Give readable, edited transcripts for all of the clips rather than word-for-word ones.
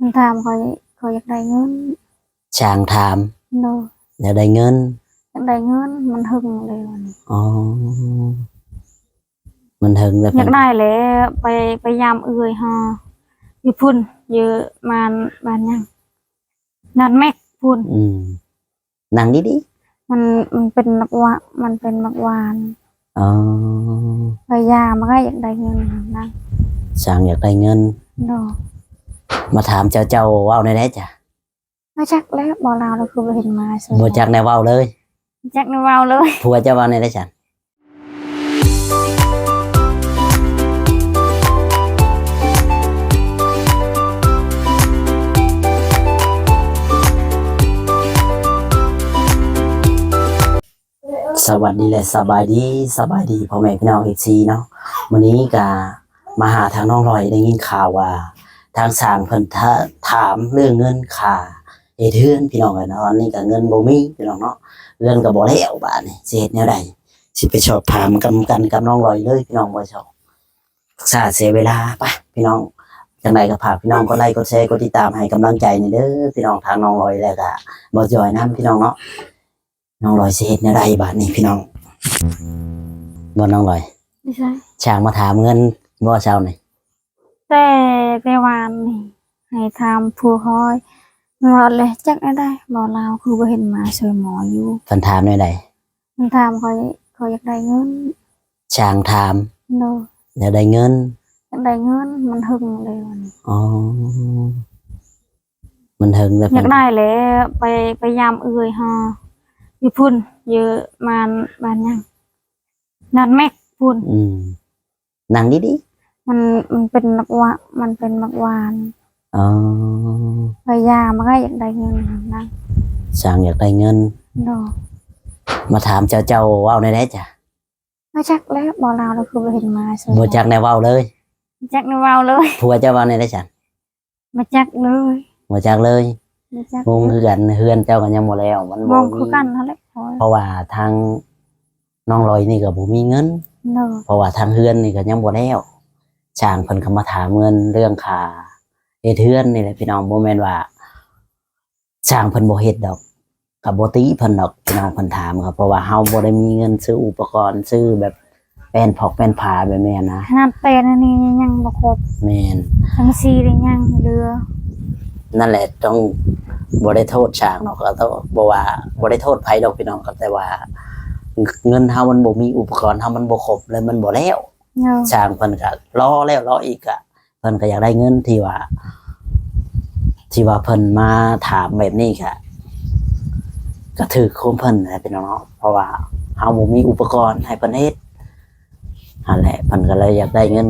มันถามเขาอยากได้เงินช่างถามโดอยากได้เงินอยากได้เงินมันหึงเลยวันนี้อ๋อมันถึงแล้วอยากได้แล้วไปยามเอื่อยฮะอยู่พุ่นเยอะมันบ้านยังนัดแม็กพุ่นนั่งดีมันมันเป็นมักวามันเป็นมักวานๆอ๋อไปยามมันก็อยากได้เงินนะช่างอยากได้เงินโดมาถามเจ้าเว้าในได้จ้ะไม่จักแล้วบอกเราเราคือไปเห็นมาสวยบ่จักในเว้าเลยจักในเว้าเลยผัวเจ้าเว้าในได้จ้ะสวัสดีและสบายดีพ่อแม่พี่น้องFCเนาะวันนี้ก็มาหาทางน้องลอยได้ยินข่าวว่าทางสร้างเพิ่นถามเรื่องเงินค่าเฮ็ดเรือนพี่น้องกันเนาะอันนี้ก็เงินบ่มีพี่น้องเนาะเรือนก็บ่แล้วบาดนี้สิเฮ็ดแนวใดสิไปสอบถามกันกับน้องลอยเลยพี่น้องบ่ชอบเสียเวลาไปพี่น้องจังไดก็ฝากพี่น้องกดไลค์กดแชร์กดติดตามให้กำลังใจนี่เด้อพี่น้องทางน้องลอยแล้วก็บ่จอยนํพี่น้องเนาะน้องลอยสิเฮ็ดแนวใดบาดนี้พี่น้องบ่น้องลอยไม่ใช่ช่างมาถามเงินบ่เช้านี่แต่วานนี่ให้ทำผู้คอยบอกเลยจักได้บอกเราคือไปเห็นมาช่วยหมออยู่เพิ่นถามแนวใดมันถามเขาอยากได้เงินช่างถามโดอยากได้เงินอยากได้เงินมันหึงเลยวันนี้อ๋อมันถึงแล้วอยากได้แล้วไปยามเอื่อยฮะอยู่พุ่นเยอะมันบ้านยังนัดแม็กพุ่นนั่งดีมันเป็นมักวามันเป็นมักวานอ๋อไปยามมันก็อยากได้เงินนะช่างอยากได้เงินโดมาถามเจ้าเว้าในได้จ้ะไม่จักแล้วบอกเราเราคือไปเห็นมาสวยบ่จักในเว้าเลยจักในเว้าเลยผัวเจ้าเว้าในได้จ้ะมาจักเลยบ่จักเลยงงคือกันเฮือนเจ้ากันยังบ่แล้วมันบ่คือกันนั่นแหละเพราะว่าทางน้องลอยนี่ก็บ่มีเงินเพราะว่าทางเฮือนนี่ก็ยังบ่แล้วช่างเพิ่นก็มาถามเงินเรื่องค่าเฮ็ดเฮือนนี่แหละพี่น้องบ่แม่นว่าช่างเพิ่นบ่เฮ็ดดอกก็บ่ติเพิ่นดอกพี่น้องเพิ่นถามครับเพราะว่าเฮาบ่ได้มีเงินซื้ออุปกรณ์ซื้อแบบแป้นผอกแป้นผ้าแบบนี้นะขนาดเป็นอันนี้ยังบ่ครบแม่นทั้งซีได้ยังเรือนั่นแหละต้องบ่ได้โทษช่างเนาะก็ต้องบ่ว่าบ่ได้โทษไผดอกพี่น้องก็แต่ว่าเงินเฮามันบ่มีอุปกรณ์เฮามันบ่ครบแล้วมันบ่แล้วช่างเพิ่นก็รอแล้วรออีกอ่ะเพิ่นก็อยากได้เงินที่ว่าเพิ่นมาถามแบบนี้ค่ะก็ถือโคมเพิ่นนะพี่น้องเนาะเพราะว่าเฮาบ่มีอุปกรณ์ให้เพิ่นเฮ็ดนั่นแหละเพิ่นก็เลยอยากได้เงิน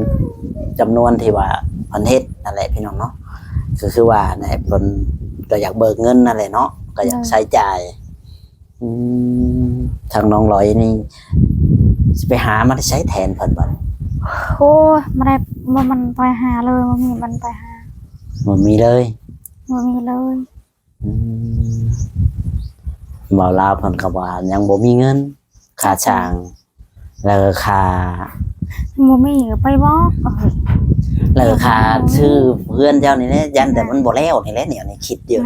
จำนวนที่ว่าเพิ่นเฮ็ดนั่นแหละพี่น้องเนาะก็คือว่าเนี่ยเพิ่นก็อยากเบิกเงินนั่นแหละเนาะก็อยากใช้จ่ายทางน้องลอยนี่สิไปหามาใช้แทนเพิ่นบ่โอ้ไม่ได้มันไปหาเลยมันมีมันไปหาบ่มีเลยบ่ลาวเพิ่นก็ว่ายังบ่มีเงินค่าช่างแล้วก็ค่าบ่มีก็ไปบอกแล้วก็ค่าชื่อเพื่อนเจ้านี่แหละยันแต่มันบ่แล้วนี่แหละเนี่ยคิดเดียว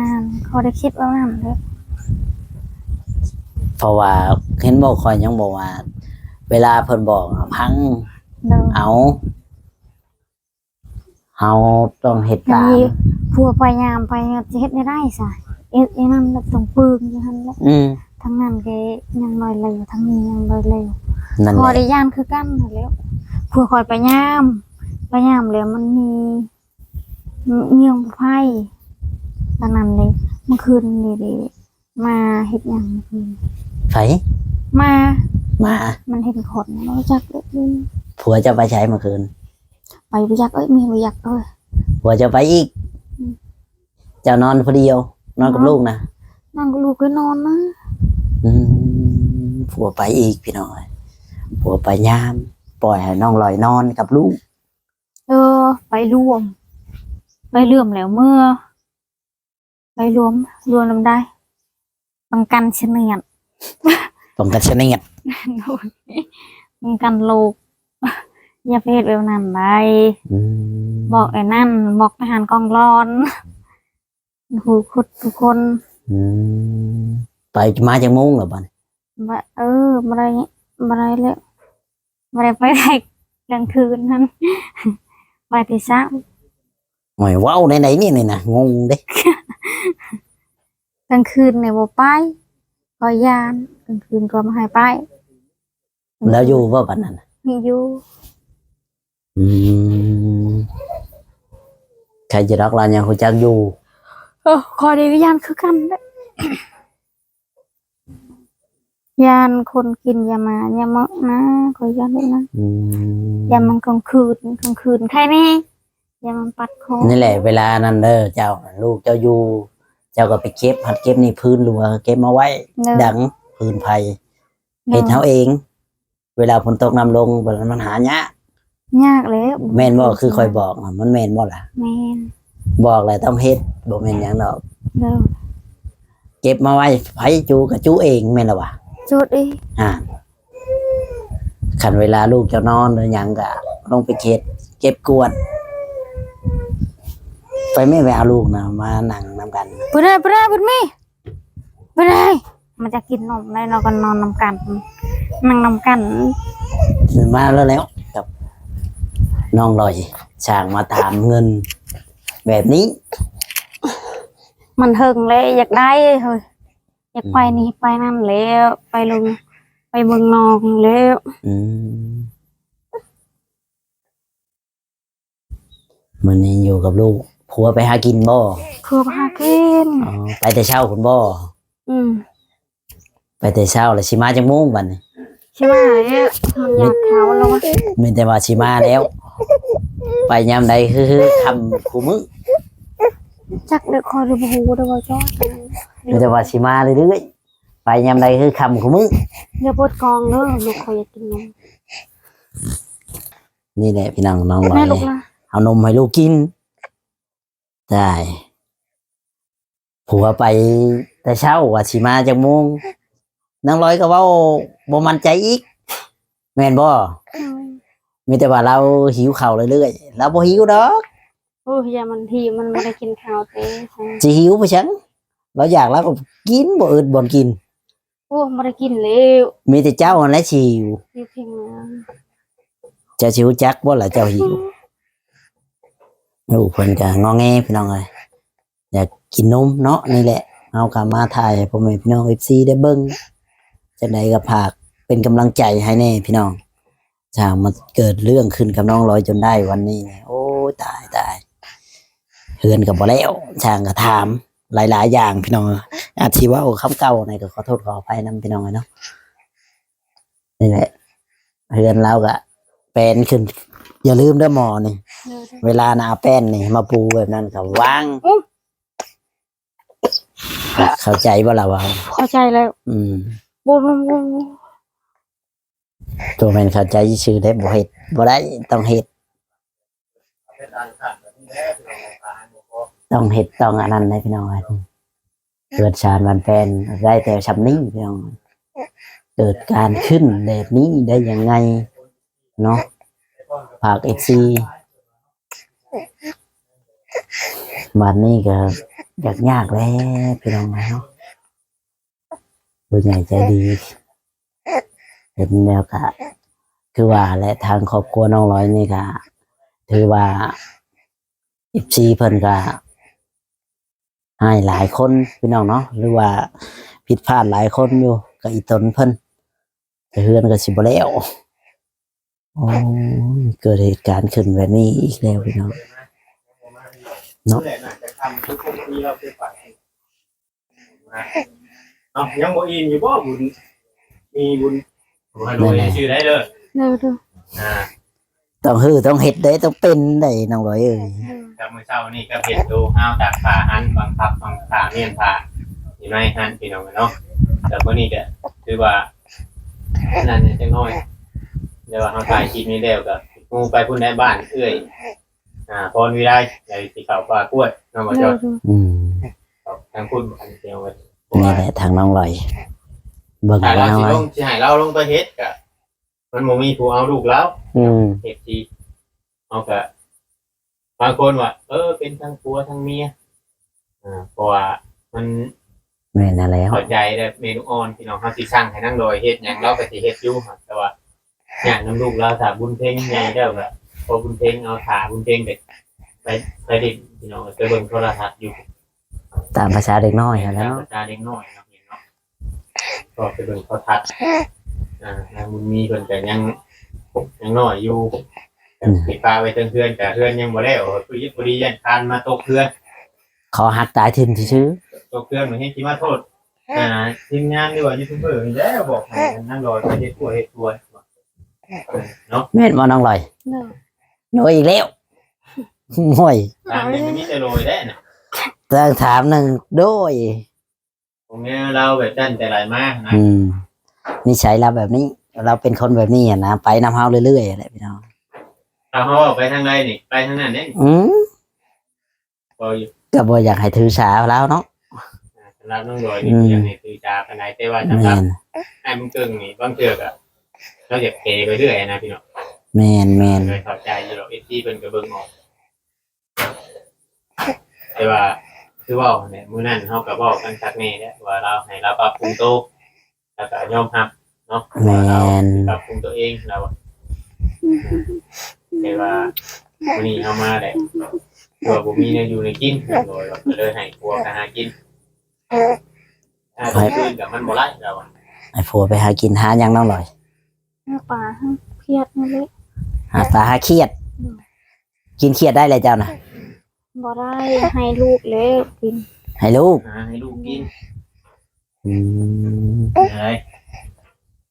เขาได้คิดว่านั่นเด้อเพราะว่าเห็นบ่ค่อยยังบอกว่าเวลาเพิ่นบอกพังเอาเฮาต้องเฮ็ดตามผัวพยายามไปจะเฮ็ดได้ซะเอ็ดไอ้นั่นต้องปึงอยู่หั่นแหละทั้งนั้นก็ยังลอยเลวทั้งนี้ยังลอยเลวพอได้ย่านคือกันนั่นแล้วผัวคอยพยายามแล้วมันมีเงี่ยงไผ่ดังนั้นเลยเมื่อคืนนี่มาเฮ็ดหยังไผมามันเห็นขนบ่จักเลยผัวจะไปใช้เมื่อคืนไปบ่จักมีบ่จักผัวจะไปอีกเจ้านอนคนเดียวนอนกับลูกนะนอนกับลูกก็นอนนะผัวไปอีกพี่น้อยผัวไปยามปล่อยให้น้องลอยนอนกับลูกไปรวมแล้วเมื่อไปรวมลำได้ป้องกันเฉนียดป้องกันลูกอย่าเพศแบบนั้นได้บอกไอ้นั่นบอกทหารกองร้อน หูคุดทุกคน อืมไปมาจากมุ้งเหรอบัด ว่าบ่ได้แล้วบ่ได้ไปได้กลางคืนนั้น ไปแต่เช้า หอยว้าวไหนๆนี่นะงงเด้ กลางคืนเนี่ยบ่ไปก็ยานกลางคืนก็ไม่ให้ไป แล้วอยู่ว่าบัดนั้นน่ะ อยู่ อืมใครจะรักเรายังรู้จักอยู่ ขอได้ยานคือกันเด้อยานคนกินอย่ามาอย่ามานะขอยานด้วยนะ อืม อย่ามันกลางคืนใครแน่อย่ามันปัดคอ นี่แหละเวลานั้นเด้อเจ้าลูกเจ้าอยู่ เจ้าก็ไปเก็บหัดเก็บนี่พื้นหรือว่าเก็บมาไว้ ดังพื้นไผ่เฮ็ดเฮาเอง เวลาฝนตกน้ำลงมันหายาก ยากแล้ว แม่นบ่คือคอยบอกน่ะมันแม่นบ่ล่ะ แม่น บอกแล้วต้องเฮ็ดบ่แม่นหยังดอก เด้อ เก็บมาไว้ไผจูก็จูเองแม่นล่ะวะ จุดอี คันเวลาลูกจะนอนหรือหยังก็ลงไปเก็บกวาดไปไม่ไปเอาลูกนะมานั่งนํกัน บ่ได้บ่ได้มันจะกินนมได้เราก็นอนนำกันนั่งนำกัน มาแล้วกับน้องลอยช่างมาตามเงิน แบบนี้ มันเฮิงเลยอยากได้เฮ้ยอยากไปนี่ไปนั่นแล้วไปลงไปเมืองนอกแล้ว อืมมันนี่อยู่กับลูกผัวไปหากินบ่ คือพากิน อ๋อไปแต่เช้าคุณบ่ อืม ไปแต่เช้าแล้วสิมาจังโมงบัดนี้ ใช่ไหมเนี่ยทำอยากเขาแล้ววะ มีแต่ว่าสิมาแล้ว ไปยามใดคือคำคู่มื้อ จักเด็กคอยดูบูดูบอจ้อย มีแต่ว่าสิมาเรื่อยๆไปยามใดคือคำคู่มื้อ อย่าปวดกองเนอะลูกคอยอยากกินนม นี่แหละพี่น้องน้องลอ แม่ ย ลูกนะ เอานมให้ลูกกินได้ผัวไปแต่เช้าว่าสิมาจากโมงนางร้อยก็เว้าบ่มั่นใจอีก แม่นบ่มีแต่ว่าเราหิวข้าวเรื่อยๆเราบ่หิวดอก โอ้ยอย่ามันทีมันไม่ได้กินข้าวเต้ สิหิวไปฉันเราอยากแล้วก็กินบ่อึดบ่กิน โอ้ไม่ได้กินแล้ว มีแต่เจ้านั่นแหละสิหิว เพียงเพียงนะ เจ้าสิรู้จักบ่ล่ะเจ้าหิวโอ้เพิ่นก็งอแงพี่น้องเอ้ยอยากกินนมเนาะนี่แหละเอากลับมาถ่ายให้พ่อแม่พี่น้อง FC ได้เบิ่งจังไดก็ฝากเป็นกำลังใจให้แน่พี่น้องช่างมันเกิดเรื่องขึ้นกับน้องลอยจนได้วันนี้เนี่ยโอ้ยตายเฮือนก็บ่แล้วช่างก็ถามหลายๆอย่างพี่น้องอาจสิว่าโอ้คำเก่าในก็ขอโทษขออภัยนํพี่น้องเนาะนี่แหละเฮือนเราก็เป็นขึ้น อย่าลืมเด้อหมอนี่ เวลาหนาแป้นนี่มาปูแบบนั้นก็วางเข้าใจบ่ล่ะว่า เข้าใจแล้ว บูบูบู ตัวแม่นเข้าใจชื่อได้บ่เฮ็ดบ่ได้ต้องเฮ็ดต้องอันนั้นได้พี่น้องเกิดชาญวันแป้นได้แต่ชำนี้พี่น้องเกิดการขึ้นแบบนี้ได้ยังไงเนาะฝาก FC บัดนี้ก็ยากแล้วพี่น้องเนาะผู้ใหญ่ใจดีเห็นแล้วก็คือว่าและทางครอบครัวน้องร้อยนี่ก็ถือว่าFCเพิ่นก็ให้หลายคนพี่น้องเนาะหรือว่าผิดพลาดหลายคนอยู่ก็อีตนเพิ่นแต่เฮือนก็สิบ่แล้วโอ้ยเกิดเหตุการณ์ขึ้นแบบนี้อีกแล้วพี่น้องเนาะ เอายังบ่อินอยู่บ่บุญมีบุญให้รวยชื่อได้เด้อ เร็วดู อ่า ต้องต้องเฮ็ดได้ต้องเป็นได้น้องร้อยเอ้ย กับมื้อเช้านี่ก็เฮ็ดดูห้าวตากผ้าหันบังคับบังผ้าเมียนผ้าอยู่ในหันพี่น้องเนาะแต่มื้อนี้ก็คือว่านั่นเนี่ยจังน้อยเดี๋ยวว่าเฮาถ่ายคลิปนี้แล้วก็งูไปพุ่นในบ้านเอื้อยพรวิไลใหญ่สิเข้าป่ากล้วยน้องบ่จ เร็ อ ว ด ดู ทางพุ่นอันเดียวกัน นี่แหละทางน้องร้อยเบิ่ง ถ้า ไว้ เรา น้อง สิ ร้อย ลงสิให้เราลงไปเฮ็ดก็มันบ่มีผู้เอาลูกแล้ว เฮ็ดทีเอาก็บางคนว่าเป็นทั้งผัวทั้งเมีย เพราะว่ามัน แม่นนั่นแล้ว เข้าใจได้เมนูอ่อนพี่น้องเขาสิสร้างให้นั่งโดยเฮ็ดหยังเราก็สิเฮ็ดอยู่ครับแต่ว่าอย่างน้ำลูกเราถ้าบุญเพ็งใหญ่แล้วก็พอบุญเพ็งเอาถาบุญเพ็งเด็กไปดิพี่น้องไปเบิ่งโทรทัศน์อยู่ ตามภาษาเด็กน้อยหั้นแหล้ว ตาเด็กน้อยเนาะก็ไปเบิ่งโทรทัศน์นางบุญมีเพิ่นก็ยังน้อยอยู่สิพาไปเทื่อนๆแต่เทื่อนยังบ่แล้วผู้ยิบริยันทานมาตกเทื่อน ขอหักตายทิมซื่อ ตกเทื่อนมันให้สิมาโทษทีมงานดีกว่ายูทูบเบอร์นี่แหละบอกให้นั่งรอไปเฮ็ดตัวเนาะ ๆแม่นบ่น้องลอย เด้อ โน้ยอีกแล้วโอ้ย ตามนี้มันมีแต่โรยได้น่ะ ต้องถามหนึงโดย ผมเนี่ยเราแบบนั้นแต่หลายมากนะ นิสัยเราแบบนี้ เราเป็นคนแบบนี้อะนะไปนำเฮาเรื่อยๆอะไรพี่น้อง เอาเขาออกไปทางใดนี่ไปทางนั้นเนี่ย พออยู่ ก็บ่อยากให้ถือสาแล้วเนาะ สำหรับน้องรอยนี่ยังนี่คือจาไปไหนแต่ว่าสำห แม่ รับ น ไอ้มึงเกิงนี่บางเทือกอะเราอยากเทไปเรื่อยนะพี่น้อง แม่น เลยเข้าใจอยู่หรอกที่เป็นกระเบื้องออกแต่ว่าคือว่าเนี่ยมื้อนั้นเขากับบอกกันชักแน่เนี่ยว่าเราให้เราปรับปรุงตัวแล้วก็ยอมรับเนาะ แม่ เรา น ปรับปรุงตัวเองเราแต่ว่าวันนี้เอามาแหละตัวผมมีเนี่ยอยู่ในกินเลยเลยให้ครัวกันหากินถ้าไปขึ้นกับมันบ่ไรเรา ไอ้ผัวไปหากินหาหยังน้องลอย หน้าป่าให้เครียดนั่นแหละ หาปลาหาเครียด กินเครียดได้เลยเจ้านะ บ่ได้ให้ลูกแล้วกิน ให้ลูก ให้ลูกกิน อืม อะไร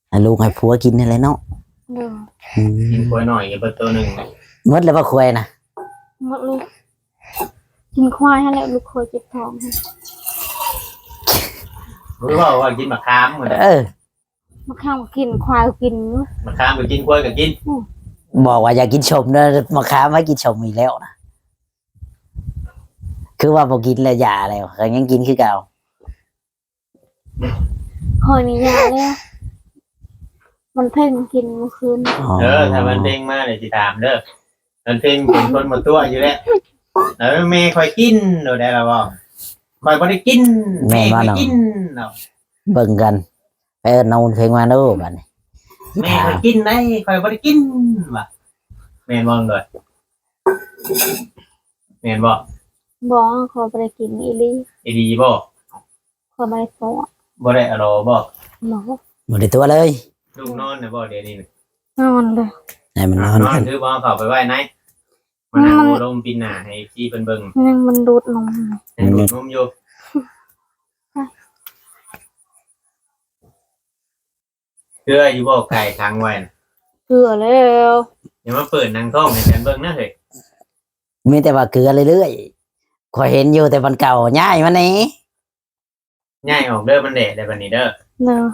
ให้ลูกให้ผัวกินนี่แหละเนาะ เด้อ อื กิน ม ควายหน่อยกับตัวหนึ่ง หมดแล้วบ่คุยนะ หมดเลยกินควายให้แล้วลูกเคยเจ็บท้องให้ รู้ว่ากินมะขามเหมือน มาข้าวก็กินควายก็กินอยู่ มะขามไปกินกล้วยกับกิน บอกว่าอยากกินชมเด้อมาค้าไว้กินชมอีกแล้วนะคือว่าบ่กินแล้วอย่าแล้วก็ยังกินคือเก่า คอยมียาแล้วมันเพ่งกินเมื่อคืน ถ้ามันเด้งมาเลยสิถามเด้อมันเพ่งเป็นคนหมดตัวอยู่แล้วแม่คอยกินโดยได้แล้วบ่คอยบ่ได้กินแม่คอยกินเนาะ เบิ่งกันไปเอิ้นเอาเพลงมาดูบัดนี้ แม่คอยกินได้คอยบ่ได้กินว่ะแม่นบ่เลยแม่นบ่ บอกขอไปกินอีหลี ไอ้ดีบ่ ขอไปปอด บ่ได้อร่อยบ่ หมอ บ่ได้ตัวเลย ลูกนอนน่ะบ่เดี๋ยวนี้ นอนเลย ให้มันนอน นอ กัน น คือบ่เข้าไปไว้ไหนมันนั่งลมปีนหน้าให้พี่เพิ่นเบิ่ง ยังมันดูดนม ยังดูดนมอยู่เชื่ออยู่บ่ไก่ค้างไว้น่ะ เกลือแล้ว อย่ามาเปิดนางท้องให้ฉันเบิ่งนะเฮ้ย มีแต่ว่าเกลือเรื่อยๆข่อยเห็นอยู่แต่วันเก่าย้ายมานี่ ย่ายออกเด้อมันแดดได้บัดนี้เด้อ เนอะ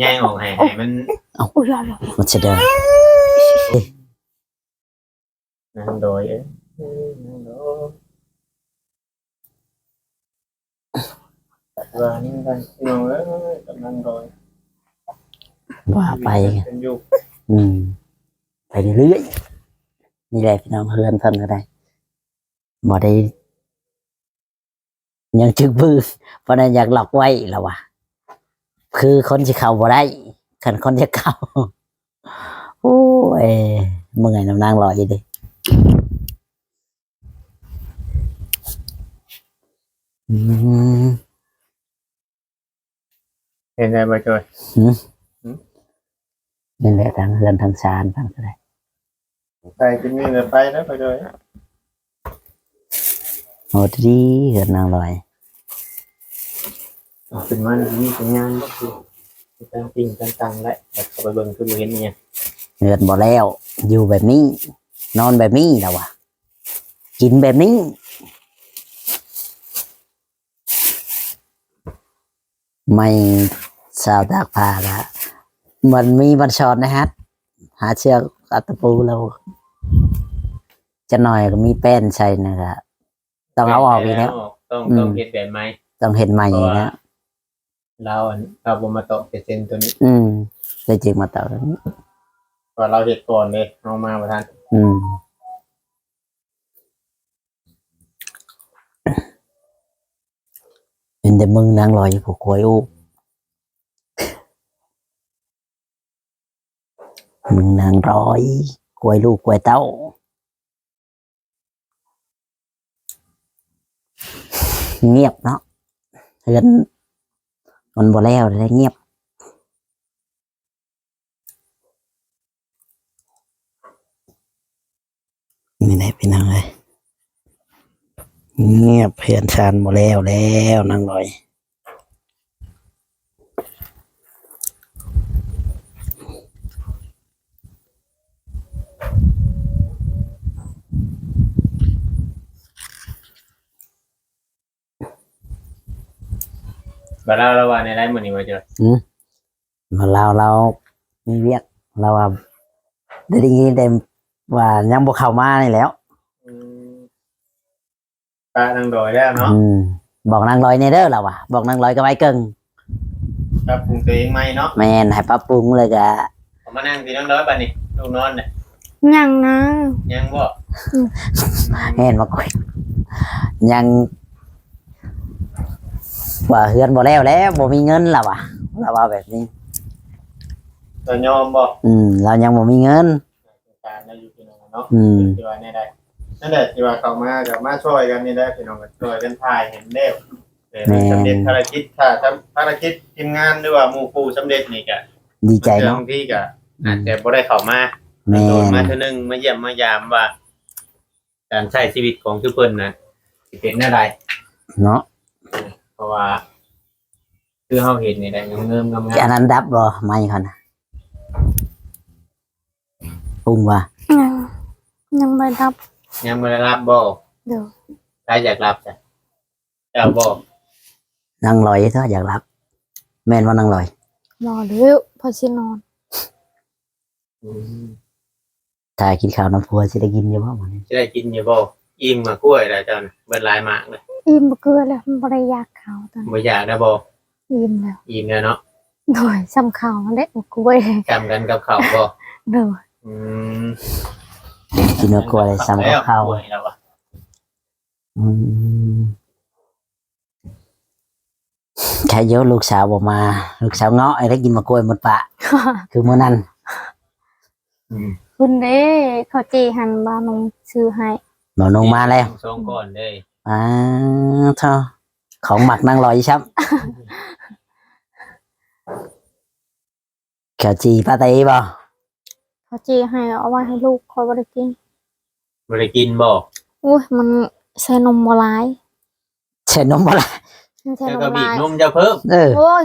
ย่ายออกให้มัน อุ้ยอะไร มันจะเดิน นั่งโดยนั่งโดยว่านี่กันพี่น้องเอ้ยกำลังโดย ว่าไป เป็นอยู่ ไปเรื่อยๆนี่แหละพี่น้องเพื่อนเพิ่นก็ได้บ่ได้ยังจึกบือเพราะนั้นอยากหลอกไว้แล้วว่ะคือคนที่เข้าบ่ได้คันคนที่เข้าโอ้ยเมื่อยน้ำนางลอยอยู่ดิ เห็นได้บ่จอย นี่แหละทางเฮือนทางชานทางอะไร ไปกินนี่เลยไปนะบ่จอย โหดดีเฮือนนางลอย เป็นวันมีสัญญาณบ่คือตั้งปิ้งตั้งๆแล้วแต่เข้าไปเบิ่งคือบ่เห็นอีหยัง เฮือนบ่แล้ว อยู่แบบนี้ นอนแบบนี้แล้วว่ะกินแบบนี้ไม่สาวตากผ้าละมันมีบันชอนนะฮะหาเชือกอัดตะปูแล้วจะหน่อยก็มีแป้นใส่นะครับต้องเอาออกอีกแล้ว ต้องเฮ็ดแบบใหม่ ต้องเห็นใหม่อีกแล้ว เราบ่มาตอกเซ็นตัวนี้ ได้จริงมาต่อแล้วนี้ เพราะเราเฮ็ดก่อนเลยเอามาบ่ทัน อืม เ นแต่มึงนางลอยอยู่ผูกควยอู้มึงนางร้อยควยลูกควยเต้าเงียบเนาะเฮือนมันบ่แล้วได้เงียบนี่แหละพี่น้องเลยเงียบเพื่อนชานบ่แล้วนางลอยบาเราว่าในไลฟ์มื้อนี้ว่าเจอ มาเรามีเวียกเราว่าได้ยินแต่ว่ายังบ่เข้ามานี่แหล้ว ป้านางดอยแล้วเนาะ บอกนางลอยในเด้อเราอ่ะบอกนางลอยกับไอ้เกิง ปรับปรุงตัวเองไหมเนาะ แม่นให้ปรับปรุงเลยกะ ผมมานั่งที่นางดอยบัดนี้ลูกนอนเนี่ย ยังนะ ยังบ่ เห็นมาคุยยังว่าเฮือนบ่แล้วบ่มีเงินเราอ่ะเราว่าแบบนี้ ตัวยอมบ่ เรายังบ่มีเงิน การได้อยู่พี่น้องเนาะ อืม ที่ว่าเนี่ยได้นั่นแหละที่ว่าเข้ามากับมาช่วยกันนี่ได้พี่น้องก็ช่วยกันถ่ายเห็นเด้วสำเร็จภารกิจถ้าทำภารกิจทีมงานหรือว่าหมู่คู่สำเร็จนี่ก็ ดีใจเนาะ บางทีก็อาจจะบ่ได้เข้ามา แม่ โดน น มาเทื่อนึงมาเยี่ยมมายามว่า การใช้ชีวิตของทุกเพิ่นน่ะสิเป็นอะไร เนาะ เพราะว่าคือเฮาเห็นนี่ได้เงิมๆงาม อันนั้นดับบ่มาอีกคนน่ะปรุงว่า ยังไม่รับ ๆยังบ่ได้รับบ่ เดี๋ยว ใครอยากรับจ้ะเจ้าบ่ นางลอยเถอะอยากรับ แม่นว่านางลอย รอเดี๋ยวพอชินอน ถ้ากินข้าวน้ำพัวสิได้กินอยู่บ่มื้อนี้ จะได้กินอยู่บ่อิ่มมากล้วยแล้วเจ้าน่ะเบิดหลายมากเลย อิ่มบ่เกลือแล้วมันบ่ได้อยากเขาตอน บ่อยากได้บ่ อิ่มแล้ว อิ่มแล้วเนาะ โดยซ้ำเขาเล็กกล้วย จำกันกับข้าวบ่ เดี๋ยว อืม กินเอากล้วยซ้ำกับข้าว กล้วยแล้วอะ อืมแค่เยอะลูกสาวบอกมา ลูกสาวเงาะไอ้ได้กินมะกล้วยหมดปะ คือมื้อนั้น อืม คุณเด้เขาจีหันบานงซื้อให้ หมอนงมาแล้ว ส่งก่อนเด้ย เท่าของหมักนั่งรออยู่ชับแขวจีปาเต้บ่ เขาจีให้เอาไว้ให้ลูกคอยบ่ได้กิน บ่ได้กินบ่ อุ้ยมันใส่นมบ่หลาย เช่นนมบ่ละ มันใส่ แล้ว น ก็ มห บีบ ลาย นมจะเพิ่ม โอ้ย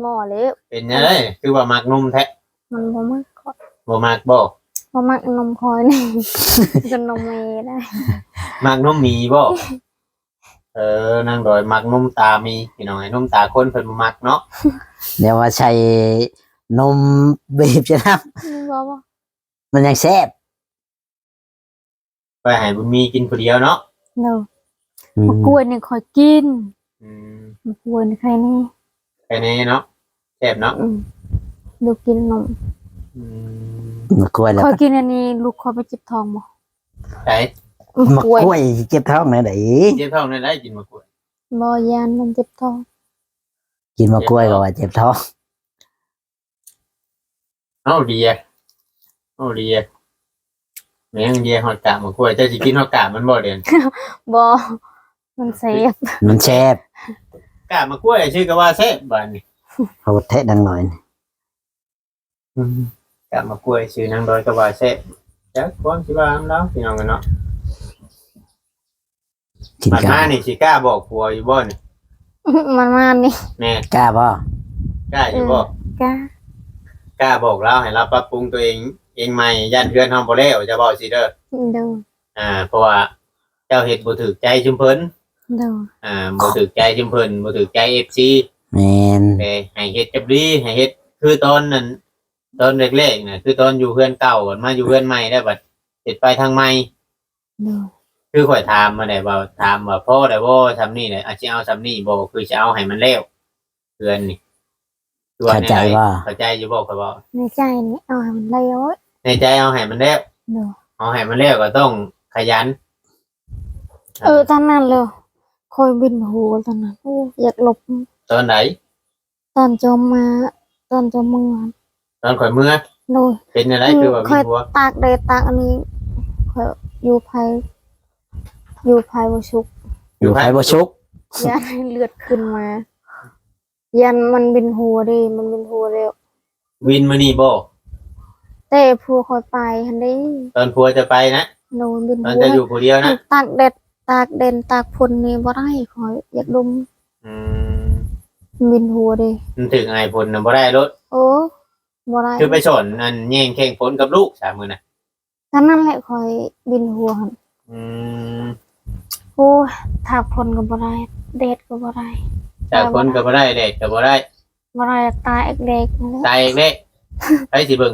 บ่แล้ว เป็นยังไงคือว่ามักนมแท้ มันบ่มัก บ่มักบ่ บ่มักนมคอยนี่ จนนมเมได้ มักนมหมีบ่นางดอยมักนมตามีพี่น้องไอ้นมตาคนเพิ่นบ่มักเนาะ เดี๋ยวว่าใช้นมบีบจะนับ บ่บ่ มันยังแซ่บ ไปให้บุญมีกินผู้เดียวเนาะ เดี๋ยวมะกล้วยนี่คอยกิน อืม มะกล้วยนี่ใครนี่ แค่นี้เนาะแซ่บเนาะ ลูกกินนม อืม มะกล้วยแล้ว คอยกินอันนี้ลูกคอยไปจิบทองบ่ ไอ้ มะกล้วยเจ็บท้องไหนไหน เจ็บท้องได้กินมะกรูด บ่ยานมันจิบทอง กินมะกล้วยก็ว่าเจ็บท้อง เอาดีอ่ะเอาดีอ่ะแม่งเดียฮอดกะมะกรูดเจ้าสิกินฮอดกะมันบ่เด่น บ่มันเซฟ มันแซ่บ กะมะกรูดชื่อก็ว่าแซ่บบัดนี้ โหดแท้ดังหน่อย กะมะกรูดชื่อนางดอยก็ว่าแซ่บจักความสิว่าแล้วพี่น้องกันเนาะ กิน บัด กั มาน นี่สิกล้าบอกผัวอยู่บ่นี่ มันมานี่ แม่ กล้าบ่ กล้าอยู่บ่ กะ กล้าบอกเราให้เราปรับปรุงตัวเองใหม่ย่านเพื่อนเฮาบ่แล้วจะบอกสิเด้อ เดี๋ยว เพราะว่าเจ้าเฮ็ดบ่ถูกใจชุมเพิ่น เดี๋ยว บ่ถูกใจชุมเพิ่นบ่ถูกใจ FC แม่น แต่ให้เฮ็ดจับดีให้เฮ็ดคือตอนนั้นตอนแรกๆน่ะคือตอนอยู่เพื่อนเก่าบัดมาอยู่เพื่อนใหม่ได้บัดเฮ็ดไปทางใหม่ เดี๋ยว คือข่อยถามมาได้ว่าถามว่าพ่อได้บ่ทำนี่ได้อาจสิเอาทำนี่บ่คือสิเอาให้มันแล้วเพื่อนนี่คือ เข้าใจว่า เข้าใจอยู่บ่ข่อยบอก ในใจนี่เอาให้มันเลยโอ้ย ในใจเอาให้มันแล้ว เดี๋ยว เอาให้มันแล้วก็ต้องขยัน ตอนนั้นเลย คอยบินหัวตอนนั้นโอ้อยากหลบ ตอนไหน ตอนจมมาตอนจมมือ ตอนข่อยเมื่อ โดย เป็นอะไรคือว่า ค มี อย หัว ตากแดดตากอันนี้คอยอยู่ภายบ่ชุก อยู่ไผบ่ชุก ยันให้เลือดขึ้นมา ยันมันเป็นหัวดิมันเป็นหัวเร็ว วินมื้อนี้บ่ แต่ผู้คอยไปหันได้ ตอนผัวจะไปนะ โดนเป็น ตอน หัว จะอยู่ผู้เดียวนะ ตากแดดตากเด่นตากฝนนี่บ่ได้คอยอยากดม อืม มันเป็นหัวดิ มันถึงไอ้ผลน่ะบ่ได้รถ โอ้บ่ได้ คือไปสอนอันแย่งแข่งผลกับลูก3มื้อน่ะ ทั้งนั้นแหละคอยบินหัวหั่น อืม โอ้ยถากฝนก็บ่ได้แดดก็บ่ได้ จากผลก็บ่ได้เด็กก็บ่ได้ บ่ได้ตาเอกเด็กนั่นแหละ ตายเองเด้ไปสิเบิ่ง